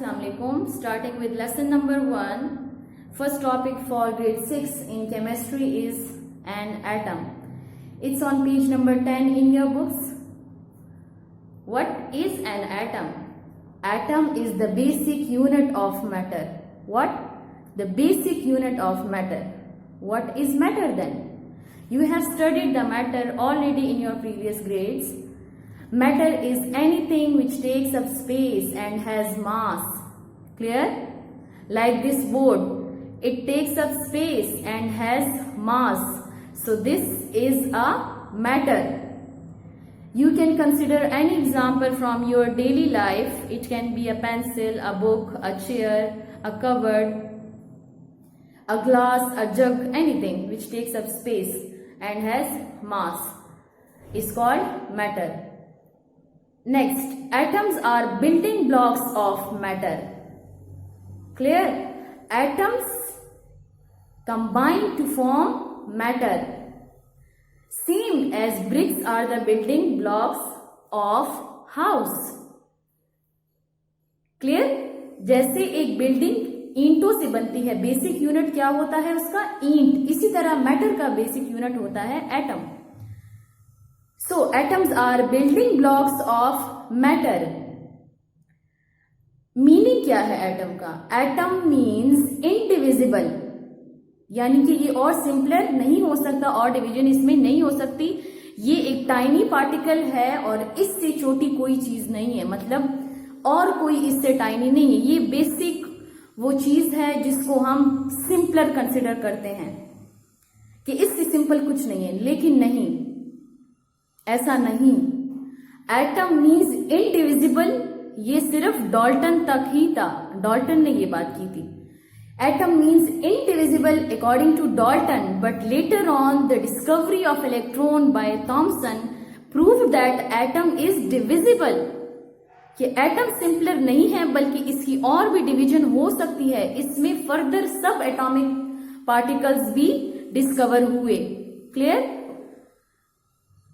Assalamualaikum. Starting with lesson number 1. First topic for grade 6 in chemistry is an atom. It's on page number 10 in your books. What is an atom? Atom is the basic unit of matter. What? The basic unit of matter. What is matter then? You have studied the matter already in your previous grades. Matter is anything which takes up space and has mass. Clear? Like this board, it takes up space and has mass. So this is a matter. You can consider any example from your daily life. It can be a pencil, a book, a chair, a cupboard, a glass, a jug, anything which takes up space and has mass is called matter. Next, atoms are building blocks of matter. Clear? Atoms combine to form matter. Same as bricks are the building blocks of house. Clear? जैसे एक building ईंटों से बनती है, basic unit क्या होता है उसका? ईंट. इसी तरह मैटर का बेसिक यूनिट होता है atom. So atoms are building blocks of matter. Meaning क्या है एटम का? एटम मीन्स इनडिविजिबल, यानी कि ये और सिंपलर नहीं हो सकता, और डिवीजन इसमें नहीं हो सकती. ये एक टाइनी पार्टिकल है और इससे छोटी कोई चीज नहीं है, मतलब और कोई इससे टाइनी नहीं है. ये बेसिक वो चीज है जिसको हम सिंपलर कंसिडर करते हैं कि इससे सिंपल कुछ नहीं है, लेकिन नहीं, ऐसा नहीं. Atom means indivisible. ये सिर्फ डाल्टन तक ही था, डाल्टन ने ये बात की थी. Atom means indivisible according to Dalton, but later on the discovery of electron by Thomson proved that atom is divisible. कि एटम सिंपलर नहीं है बल्कि इसकी और भी डिवीजन हो सकती है. इसमें फर्दर सब एटॉमिक पार्टिकल्स भी डिस्कवर हुए. Clear?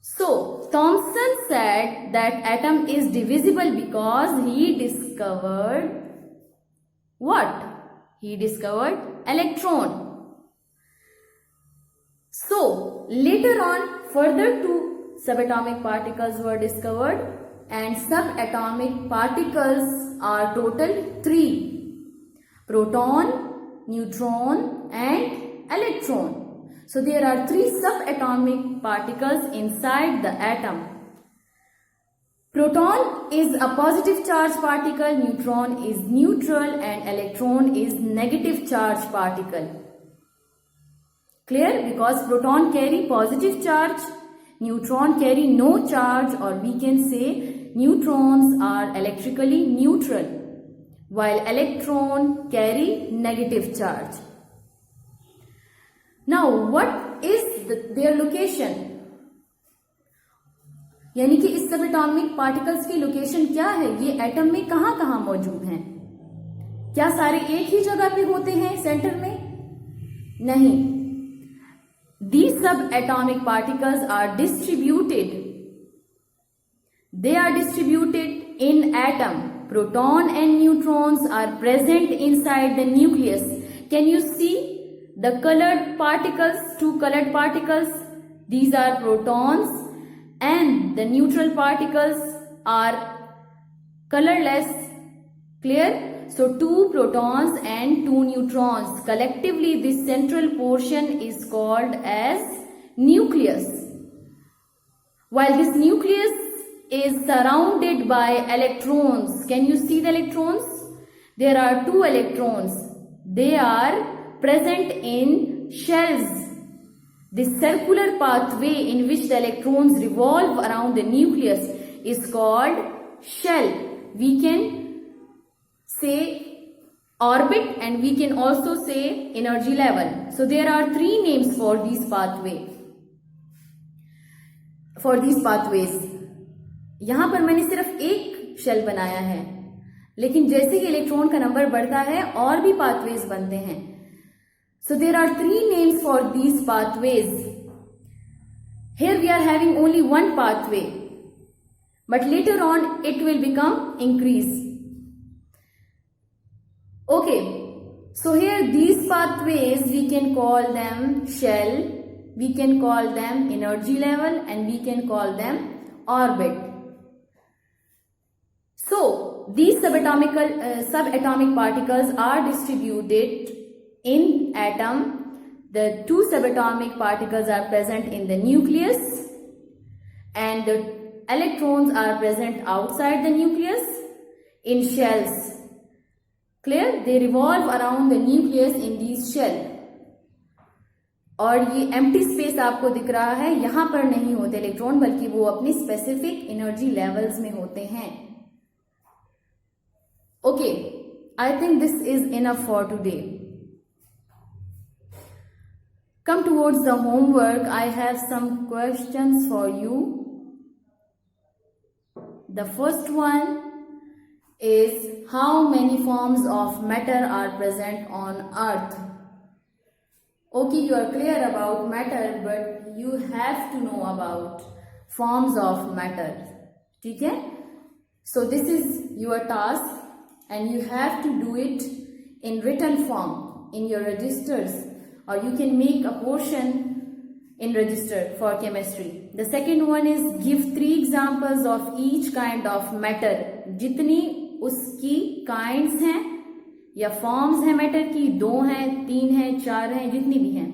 So, Thomson said that atom is divisible because he discovered what? He discovered electron. So, later on, further two subatomic particles were discovered, and subatomic particles are total 3: proton, neutron, and electron. So there are 3 subatomic particles inside the atom. Proton is a positive charge particle, neutron is neutral, and electron is negative charge particle. Clear? Because proton carry positive charge, neutron carry no charge, or we can say neutrons are electrically neutral, while electron carry negative charge. Now, what is their location? यानी कि इस subatomic particles की location क्या है? ये atom में कहां कहां मौजूद हैं? क्या सारे एक ही जगह पे होते हैं सेंटर में? नहीं. These subatomic particles are distributed. They are distributed in atom. Proton and neutrons are present inside the nucleus. Can you see the colored particles, 2 colored particles? These are protons, and the neutral particles are colorless. Clear? So 2 protons and 2 neutrons. Collectively, this central portion is called as nucleus. While this nucleus is surrounded by electrons. Can you see the electrons? There are 2 electrons. They are present in shells. This circular pathway in which the electrons revolve around the nucleus is called shell. We can say orbit, and we can also say energy level. So there are 3 names for these pathways. यहां पर मैंने सिर्फ एक shell बनाया है, लेकिन जैसे ही electron का नंबर बढ़ता है और भी पाथवेज बनते हैं. So there are 3 names for these pathways. Here we are having only one pathway, but later on it will become increase. Okay, so here these pathways we can call them shell, we can call them energy level, and we can call them orbit. So these subatomic particles are distributed in atom. The two subatomic particles are present in the nucleus, and the electrons are present outside the nucleus in shells. Clear? They revolve around the nucleus in these shell. और ये empty space आपको दिख रहा है, यहां पर नहीं होते इलेक्ट्रॉन, बल्कि वो अपनी स्पेसिफिक एनर्जी लेवल्स में होते हैं. Okay, I think this is enough for today. Come towards the homework. I have some questions for you. The first one is, how many forms of matter are present on Earth? Okay, you are clear about matter, but you have to know about forms of matter. ठीक है? So this is your task, and you have to do it in written form in your registers. Or you can make a portion in register for chemistry. The second one is, give 3 examples of each kind of matter. जितनी उसकी kinds हैं या forms हैं matter की, 2 हैं, 3 हैं, 4 हैं, जितनी भी हैं,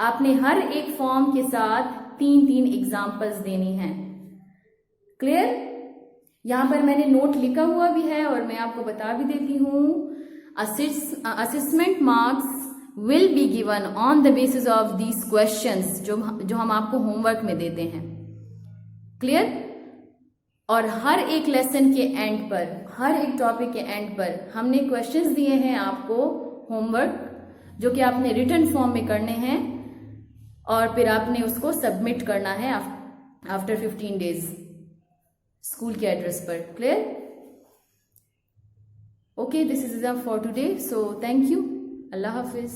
आपने हर एक form के साथ 3-3 examples देनी हैं. Clear? यहाँ पर मैंने नोट लिखा हुआ भी है और मैं आपको बता भी देती हूँ. Assessment marks will be given on the basis of these questions जो हम आपको होमवर्क में देते हैं. क्लियर? और हर एक लेसन के एंड पर, हर एक टॉपिक के एंड पर हमने क्वेश्चंस दिए हैं आपको होमवर्क, जो कि आपने रिटन फॉर्म में करने हैं और फिर आपने उसको सबमिट करना है आफ्टर 15 डेज स्कूल के एड्रेस पर. Clear? Okay, this is enough for today. So thank you. Allah Hafiz.